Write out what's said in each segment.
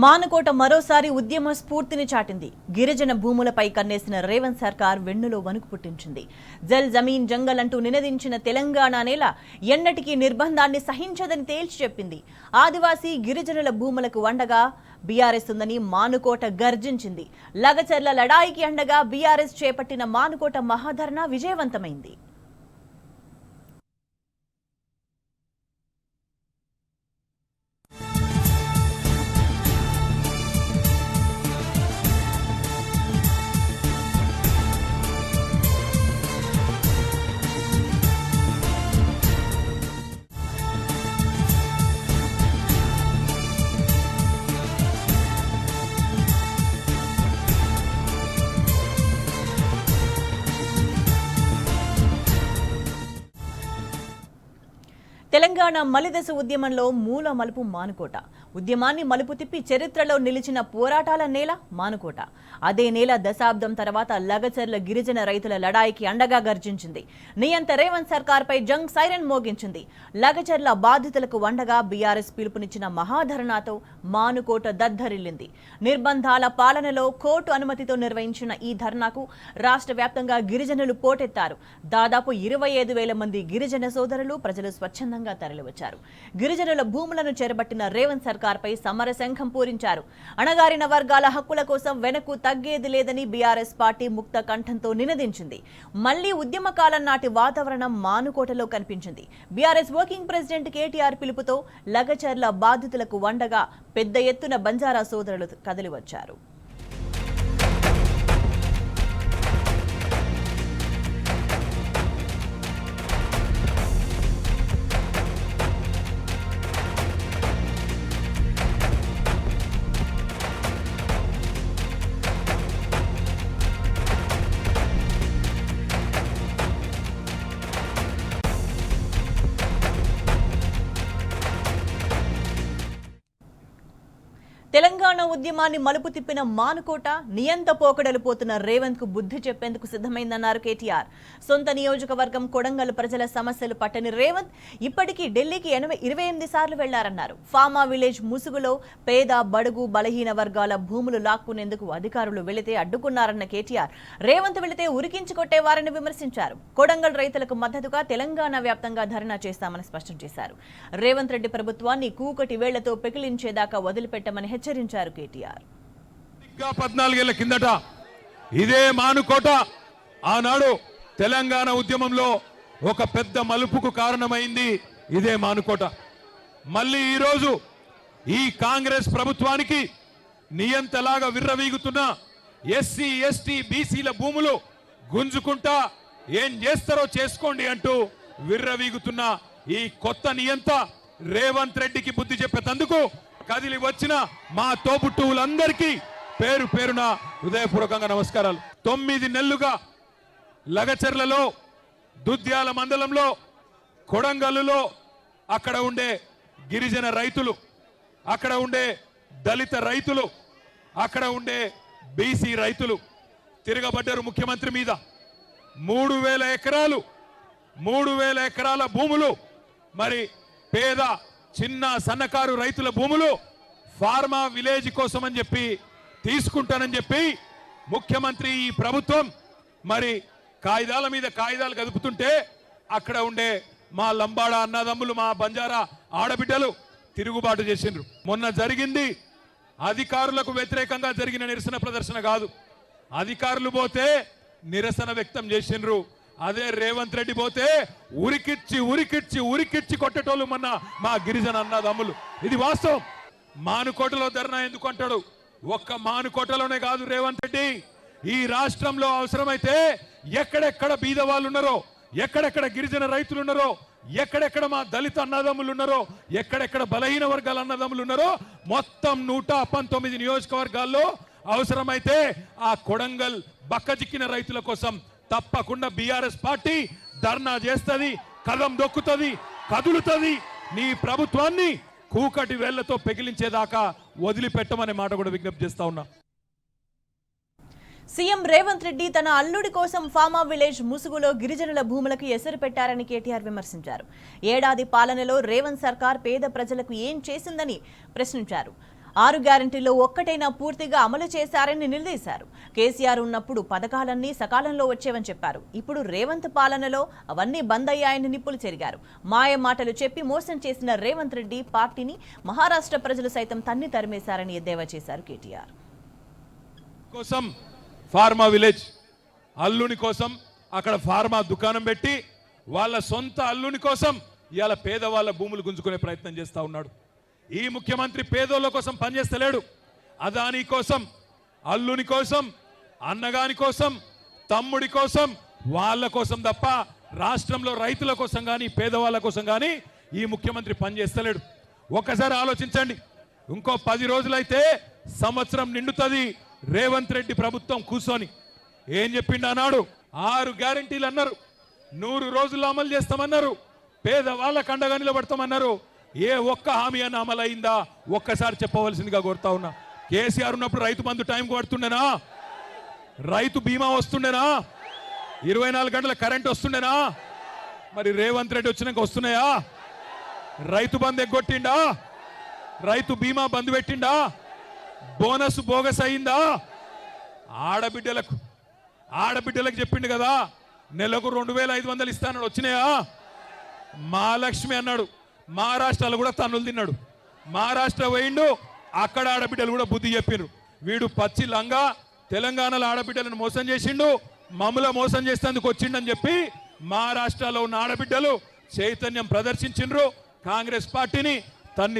మానుకోట మరోసారి ఉద్యమ స్ఫూర్తిని చాటింది. గిరిజన భూములపై కన్నేసిన రేవంత్ సర్కార్ వెన్నులో వణుకు పుట్టించింది. జల్ జమీన్ జంగల్ అంటూ నినదించిన తెలంగాణ నేల ఎన్నటికీ నిర్బంధాన్ని సహించదని తేల్చి చెప్పింది. ఆదివాసీ గిరిజనుల భూములకు అండగా బీఆర్ఎస్ ఉందని మానుకోట గర్జించింది. లగచర్ల లడాయికి అండగా బీఆర్ఎస్ చేపట్టిన మానుకోట మహాధర్నా విజయవంతమైంది. తెలంగాణ మలిదశ ఉద్యమంలో మూల మలుపు మానుకోట. ఉద్యమాన్ని మలుపు తిప్పి చరిత్రలో నిలిచిన పోరాటాల నేల మానుకోట. అదే నేల దశాబ్దం తర్వాత లగచర్ల గిరిజన రైతుల లడాయికి అండగా గర్జించింది. నియంత రేవంత్ సర్కార్పై జంగ్ సైరన్ మోగించింది. లగచర్ల బాధితులకు అండగా బీఆర్ఎస్ పిలుపునిచ్చిన మహాధర్నాతో మానుకోట దద్దరిల్లింది. నిర్బంధాల పాలనలో కోర్టు అనుమతితో నిర్వహించిన ఈ ధర్నాకు రాష్ట్ర వ్యాప్తంగా గిరిజనులు పోటెత్తారు. దాదాపు 25,000 మంది గిరిజన సోదరులు ప్రజలు స్వచ్ఛందంగా తరలివచ్చారు. గిరిజనుల భూములను చేరబట్టిన రేవంత్ సర్కార్పై సమరశంఖం పూరించారు. అణగారిన వర్గాల హక్కుల కోసం వెనక్కు తగ్గేది లేదని బీఆర్ఎస్ పార్టీ ముక్త కంఠంతో నినదించింది. మళ్లీ ఉద్యమకాలం నాటి వాతావరణం మానుకోటలో కనిపించింది. బీఆర్ఎస్ వర్కింగ్ ప్రెసిడెంట్ కేటీఆర్ పిలుపుతో లగచర్ల బాధితులకు వండగా పెద్ద ఎత్తున బంజారా సోదరులు కదిలివచ్చారు. తెలంగాణ ఉద్యమాన్ని మలుపు తిప్పిన మానుకోట నియంత పోకడలు పోతున్న రేవంత్ కు బుద్ధి చెప్పేందుకు సిద్ధమైందన్నారు కేటీఆర్. సొంత నియోజకవర్గం కొడంగల్ ప్రజల సమస్యలు పట్టని రేవంత్ ఇప్పటికీ ఢిల్లీకి 28 సార్లు వెళ్లారన్నారు. ఫార్మా విలేజ్ ముసుగులో పేద బడుగు బలహీన వర్గాల భూములు లాక్కునేందుకు అధికారులు వెళితే అడ్డుకున్నారన్న కేటీఆర్ రేవంత్ వెళితే ఉరికించుకొట్టేవారని విమర్శించారు. కొడంగల్ రైతులకు మద్దతుగా తెలంగాణ వ్యాప్తంగా ధర్నా చేస్తామని స్పష్టం చేశారు. రేవంత్ రెడ్డి ప్రభుత్వాన్ని కూకటి వేళ్లతో పెకిలించేదాకా వదిలిపెట్టమని హెచ్చరించారు కేటీఆర్. 14 ఏళ్ల కిందట ఇదే మానుకోట ఆనాడు తెలంగాణ ఉద్యమంలో ఒక పెద్ద మలుపుకు కారణమైంది. ఇదే మానుకోట మళ్ళీ ఈరోజు ఈ కాంగ్రెస్ ప్రభుత్వానికి నియంతలాగా విర్రవీగుతున్న ఎస్సీ ఎస్టీ బీసీల భూములు గుంజుకుంటా ఏం చేస్తారో చేసుకోండి అంటూ విర్రవీగుతున్న ఈ కొత్త నియంత రేవంత్ రెడ్డికి బుద్ధి చెప్పేందుకు కదిలి వచ్చిన మా తోబుట్టువులందరికీ పేరు పేరున హృదయపూర్వకంగా నమస్కారాలు. 9 నెలలుగా లగచర్లలో, దుద్యాల మండలంలో, కొడంగల్లులో అక్కడ ఉండే గిరిజన రైతులు, అక్కడ ఉండే దళిత రైతులు, అక్కడ ఉండే బీసీ రైతులు తిరగబడ్డారు ముఖ్యమంత్రి మీద. 3,000 ఎకరాలు 3,000 ఎకరాల భూములు, మరి పేద చిన్న సన్నకారు రైతుల భూములు ఫార్మా విలేజ్ కోసం అని చెప్పి తీసుకుంటానని చెప్పి ముఖ్యమంత్రి ఈ ప్రభుత్వం మరి కాగితాల మీద కాగితాలు కదుపుతుంటే అక్కడ ఉండే మా లంబాడ అన్నదమ్ములు, మా బంజారా ఆడబిడ్డలు తిరుగుబాటు చేసిండ్రు. మొన్న జరిగింది అధికారులకు వ్యతిరేకంగా జరిగిన నిరసన ప్రదర్శన కాదు. అధికారులు పోతే నిరసన వ్యక్తం చేసిండ్రు. అదే రేవంత్ రెడ్డి పోతే ఉరికిచ్చి ఉరికిచ్చి ఉరికిచ్చి కొట్టేటోళ్ళు మొన్న మా గిరిజన అన్నదమ్ములు. ఇది వాస్తవం. మానుకోటలో ధర్నా ఎందుకు అంటాడు? ఒక్క మానుకోటలోనే కాదు రేవంత్ రెడ్డి, ఈ రాష్ట్రంలో అవసరమైతే ఎక్కడెక్కడ బీద వాళ్ళు ఉన్నారో, ఎక్కడెక్కడ గిరిజన రైతులు ఉన్నారో, ఎక్కడెక్కడ మా దళిత అన్నదమ్ములు ఉన్నారో, ఎక్కడెక్కడ బలహీన వర్గాల అన్నదమ్ములు ఉన్నారో మొత్తం 119 నియోజకవర్గాల్లో అవసరమైతే ఆ కొడంగల్ బక్కజిక్కిన రైతుల కోసం తప్పకుండా బీఆర్ఎస్ పార్టీ ధర్నా చేస్తుంది, కదం దొక్కుతుంది, కదులుతుంది. నీ ప్రభుత్వాన్ని కూకటి వేళ్లతో పెగిలించేదాకా వదిలిపెట్టమనే మాట కూడా విజ్ఞప్తి చేస్తా ఉన్నా. సీఎం రేవంత్ రెడ్డి తన అల్లుడి కోసం ఫార్మా విలేజ్ ముసుగులో గిరిజనుల భూములకు ఎసరు పెట్టారని కేటీఆర్ విమర్శించారు. ఏడాది పాలనలో రేవంత్ సర్కార్ పేద ప్రజలకు ఏం చేసిందని ప్రశ్నించారు. 6 గ్యారెంటీల్లో ఒక్కటైనా పూర్తిగా అమలు చేశారని నిలదీశారు. కేసీఆర్ ఉన్నప్పుడు పథకాలన్నీ సకాలంలో వచ్చేవని చెప్పారు. ఇప్పుడు రేవంత్ పాలనలో అవన్నీ బంద్ అయ్యాయని నిప్పులు చెరిగారు. మాయ మాటలు చెప్పి మోసం చేసిన రేవంత్ రెడ్డి పార్టీని మహారాష్ట్ర ప్రజలు సైతం తన్ని తరిమేశారని ఎద్దేవా చేశారు కేటీఆర్. కోసం ఫార్మా విలేజ్ అల్లుని కోసం అక్కడ ఫార్మా దుకాణం పెట్టి వాళ్ళ సొంత అల్లుని కోసం ఇవాళ పేదవాళ్ళ భూములు గుంజుకునే ప్రయత్నం చేస్తా ఉన్నాడు. ఈ ముఖ్యమంత్రి పేదోళ్ళ కోసం పనిచేస్తలేడు. అదాని కోసం, అల్లుని కోసం, అన్నగాని కోసం, తమ్ముడి కోసం, వాళ్ళ కోసం తప్ప రాష్ట్రంలో రైతుల కోసం కానీ పేదవాళ్ళ కోసం కానీ ఈ ముఖ్యమంత్రి పనిచేస్తలేడు. ఒక్కసారి ఆలోచించండి. ఇంకో 10 రోజులైతే సంవత్సరం నిండుతుంది రేవంత్ రెడ్డి ప్రభుత్వం కూర్చొని. ఏం చెప్పిండు అన్నాడు? 6 గ్యారెంటీలు అన్నారు, 100 రోజుల్లో అమలు చేస్తామన్నారు, పేదవాళ్ళకు అండగా నిలబడతామన్నారు. ఏ ఒక్క హామీ అన్న అమలైందా? ఒక్కసారి చెప్పవలసిందిగా కోరుతా ఉన్నా. కేసీఆర్ ఉన్నప్పుడు రైతు బంధు టైంకి పడుతుండేనా? రైతు బీమా వస్తుండేనా? 24 గంటల కరెంట్ వస్తుండేనా? మరి రేవంత్ రెడ్డి వచ్చినాక వస్తున్నాయా? రైతు బంధు ఎగ్గొట్టిండా? రైతు బీమా బంద్ పెట్టిండా? బోనస్ బోగస్ అయిందా? ఆడబిడ్డలకు చెప్పిండు కదా నెలకు 2500 ఇస్తానన్నాడు, వచ్చినాయా? మహాలక్ష్మి అన్నాడు, మహారాష్ట్రలో కూడా తన్నులు తిన్నాడు. మహారాష్ట్ర పోయిండు, అక్కడ ఆడబిడ్డలు కూడా బుద్ధి చెప్పిర్రు. వీడు పచ్చి లంగా తెలంగాణలో ఆడబిడ్డలను మోసం చేసిండు, మమ్మల మోసం చేసేందుకు వచ్చిండని చెప్పి మహారాష్ట్రలో ఉన్న ఆడబిడ్డలు చైతన్యం ప్రదర్శించిండ్రు, కాంగ్రెస్ పార్టీని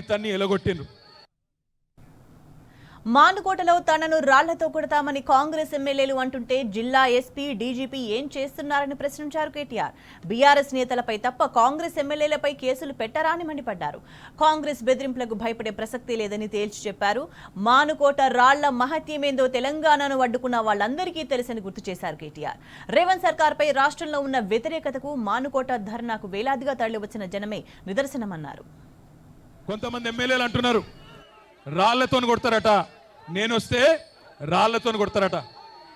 తన్ని ఎలగొట్టిండ్రు. మానుకోటలో తనను రాళ్లతో కొడతామని కాంగ్రెస్ ఎమ్మెల్యేలు అంటుంటే జిల్లా ఎస్పీ, డీజీపీ ఏం చేస్తున్నారని ప్రశ్నించారు కేటీఆర్. బీఆర్ఎస్ నేతలపై తప్ప కాంగ్రెస్ ఎమ్మెల్యేలపై కేసులు పెట్టరా అని మండిపడ్డారు. కాంగ్రెస్ బెదిరింపులకు భయపడే ప్రసక్తి లేదని తేల్చి చెప్పారు. మానుకోట రాళ్ల మహత్యమేందో తెలంగాణను అడ్డుకున్న వాళ్ళందరికీ తెలుసని గుర్తు చేశారు కేటీఆర్. రేవంత్ సర్కార్పై రాష్ట్రంలో ఉన్న వ్యతిరేకతకు మానుకోట ధర్నాకు వేలాదిగా తరలివచ్చిన జనమే నిదర్శనమన్నారు. కొంతమంది ఎమ్మెల్యేలు అంటున్నారు రాళ్లతో కొడతారట, నేనొస్తే రాళ్లతో కొడతారట.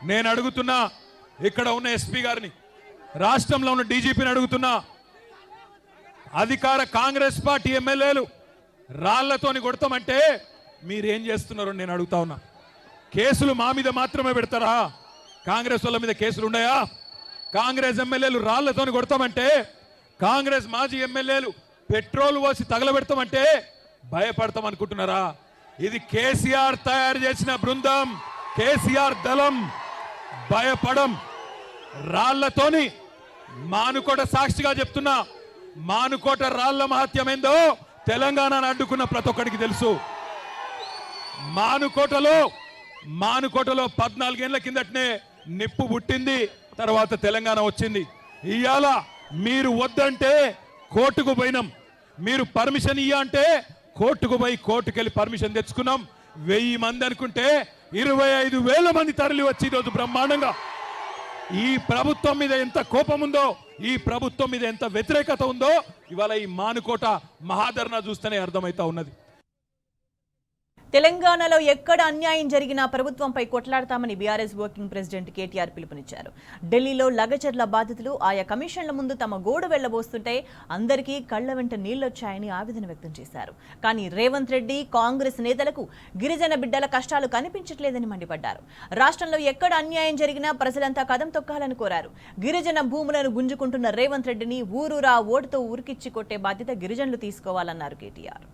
నేను అడుగుతున్నా, ఇక్కడ ఉన్న ఎస్పీ గారిని, రాష్ట్రంలో ఉన్న డీజీపీని అడుగుతున్నా, అధికార కాంగ్రెస్ పార్టీ ఎమ్మెల్యేలు రాళ్లతోని కొడతామంటే మీరేం చేస్తున్నారో నేను అడుగుతా ఉన్నా. కేసులు మా మీద మాత్రమే పెడతారా? కాంగ్రెస్ వాళ్ళ మీద కేసులు ఉన్నాయా? కాంగ్రెస్ ఎమ్మెల్యేలు రాళ్లతోని కొడతామంటే, కాంగ్రెస్ మాజీ ఎమ్మెల్యేలు పెట్రోల్ పోసి తగలబెడతామంటే భయపడతాం అనుకుంటున్నారా? ఇది కేసీఆర్ తయారు చేసిన బృందం, కేసీఆర్ దళం. భయపడం. రాళ్లతోని మానుకోట సాక్షిగా చెప్తున్నా, మానుకోట రాళ్ల మహత్యమేందో తెలంగాణను అడ్డుకున్న ప్రతి ఒక్కడికి తెలుసు. మానుకోటలో 14 ఏళ్ల కిందటనే నిప్పు పుట్టింది, తర్వాత తెలంగాణ వచ్చింది. ఇవాళ మీరు వద్దంటే కోర్టుకు పోయినాం, మీరు పర్మిషన్ ఇయ్య అంటే కోర్టుకు పోయి కోర్టుకెళ్ళి పర్మిషన్ తెచ్చుకున్నాం. 1000 మంది అనుకుంటే 25,000 మంది తరలి వచ్చి ఈరోజు బ్రహ్మాండంగా ఈ ప్రభుత్వం మీద ఎంత కోపం ఉందో, ఈ ప్రభుత్వం మీద ఎంత వ్యతిరేకత ఉందో ఇవాళ ఈ మానుకోట మహాధర్నా చూస్తేనే అర్థమైతా ఉన్నది. తెలంగాణలో ఎక్కడ అన్యాయం జరిగినా ప్రభుత్వంపై కొట్లాడతామని బీఆర్ఎస్ వర్కింగ్ ప్రెసిడెంట్ కేటీఆర్ పిలుపునిచ్చారు. ఢిల్లీలో లగచర్ల బాధితులు ఆయా కమిషన్ల ముందు తమ గోడు వెళ్లబోస్తుంటే అందరికీ కళ్ల వెంట నీళ్లొచ్చాయని ఆవేదన వ్యక్తం చేశారు. కానీ రేవంత్ రెడ్డి, కాంగ్రెస్ నేతలకు గిరిజన బిడ్డల కష్టాలు కనిపించట్లేదని మండిపడ్డారు. రాష్ట్రంలో ఎక్కడ అన్యాయం జరిగినా ప్రజలంతా కదం తొక్కాలని కోరారు. గిరిజన భూములను గుంజుకుంటున్న రేవంత్ రెడ్డిని ఊరూరా ఓటుతో ఉరికిచ్చి కొట్టే బాధ్యత గిరిజనులు తీసుకోవాలన్నారు కేటీఆర్.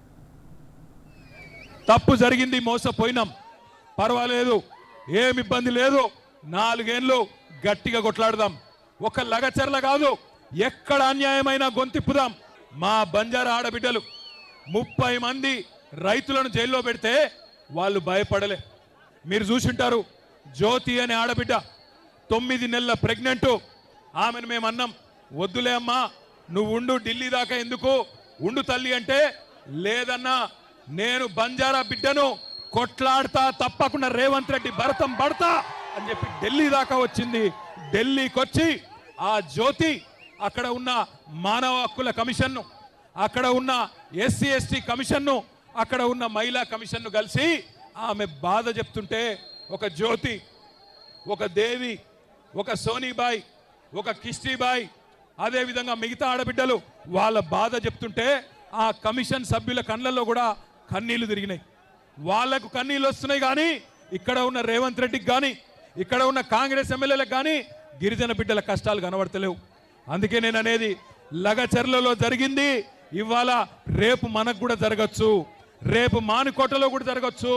తప్పు జరిగింది, మోసపోయినాం, పర్వాలేదు, ఏమి ఇబ్బంది లేదు, 4 ఏళ్ళు గట్టిగా కొట్లాడదాం. ఒక లగచర్ల కాదు, ఎక్కడ అన్యాయమైనా గొంతిప్పుదాం. మా బంజారా ఆడబిడ్డలు 30 మంది రైతులను జైల్లో పెడితే వాళ్ళు భయపడలే. మీరు చూసింటారు, జ్యోతి అనే ఆడబిడ్డ 9 నెలల ప్రెగ్నెంట్. ఆమెను మేము అన్నాం, వద్దులే అమ్మా, నువ్వు ఉండు, ఢిల్లీ దాకా ఎందుకు, ఉండు తల్లి అంటే, లేదన్నా నేను బంజారా బిడ్డను కొట్లాడతా, తప్పకుండా రేవంత్ రెడ్డి భరతం పడతా అని చెప్పి ఢిల్లీ దాకా వచ్చింది. ఢిల్లీకి వచ్చి ఆ జ్యోతి అక్కడ ఉన్న మానవ హక్కుల కమిషన్ను, అక్కడ ఉన్న ఎస్సీ ఎస్టీ కమిషన్ను, అక్కడ ఉన్న మహిళా కమిషన్ను కలిసి ఆమె బాధ చెప్తుంటే, ఒక జ్యోతి, ఒక దేవి, ఒక సోనీబాయ్, ఒక కిష్టీబాయ్, అదేవిధంగా మిగతా ఆడబిడ్డలు వాళ్ళ బాధ చెప్తుంటే ఆ కమిషన్ సభ్యుల కళ్ళల్లో కూడా కన్నీళ్లు తిరిగినాయి. వాళ్లకు కన్నీళ్ళు వస్తున్నాయి కానీ ఇక్కడ ఉన్న రేవంత్ రెడ్డికి కానీ ఇక్కడ ఉన్న కాంగ్రెస్ ఎమ్మెల్యేలకు కానీ గిరిజన బిడ్డల కష్టాలు కనబడతలేవు. అందుకే నేను అనేది లగచర్లలో జరిగింది ఇవాళ రేపు మనకు కూడా జరగచ్చు, రేపు మానుకోటలో కూడా జరగచ్చు,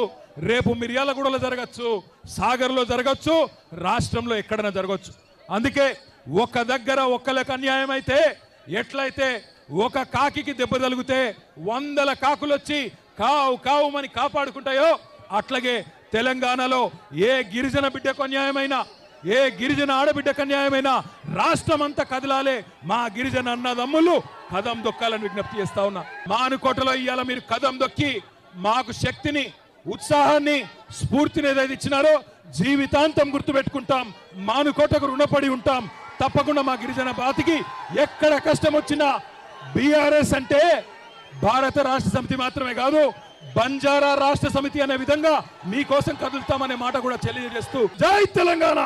రేపు మిర్యాలగూడలో జరగచ్చు, సాగర్లో జరగచ్చు, రాష్ట్రంలో ఎక్కడైనా జరగచ్చు. అందుకే ఒక దగ్గర ఒక్కలకు అన్యాయం అయితే ఎట్లయితే ఒక కాకికి దెబ్బ తగిలితే 100 కాకులు వచ్చి కావు కావుమని కాపాడుకుంటాయో అట్లాగే తెలంగాణలో ఏ గిరిజన బిడ్డకు అన్యాయమైనా ఏ గిరిజన ఆడబిడ్డకు అన్యాయమైనా రాష్ట్రం అంతా కదలాలే. మా గిరిజన అన్నదమ్ములు కదం దొక్కాలని విజ్ఞప్తి చేస్తా ఉన్నా. మానుకోటలో ఇవాళ మీరు కదం దొక్కి మాకు శక్తిని, ఉత్సాహాన్ని, స్ఫూర్తిని ఏదైతే ఇచ్చినారో జీవితాంతం గుర్తుపెట్టుకుంటాం. మానుకోటకు రుణపడి ఉంటాం. తప్పకుండా మా గిరిజన బాతికి ఎక్కడ కష్టం వచ్చినా బీఆర్ఎస్ అంటే భారత రాష్ట్ర సమితి మాత్రమే కాదు, బంజారా రాష్ట్ర సమితి అనే విధంగా మీకోసం కదులుతామనే మాట కూడా తెలియజేస్తూ జై తెలంగాణ.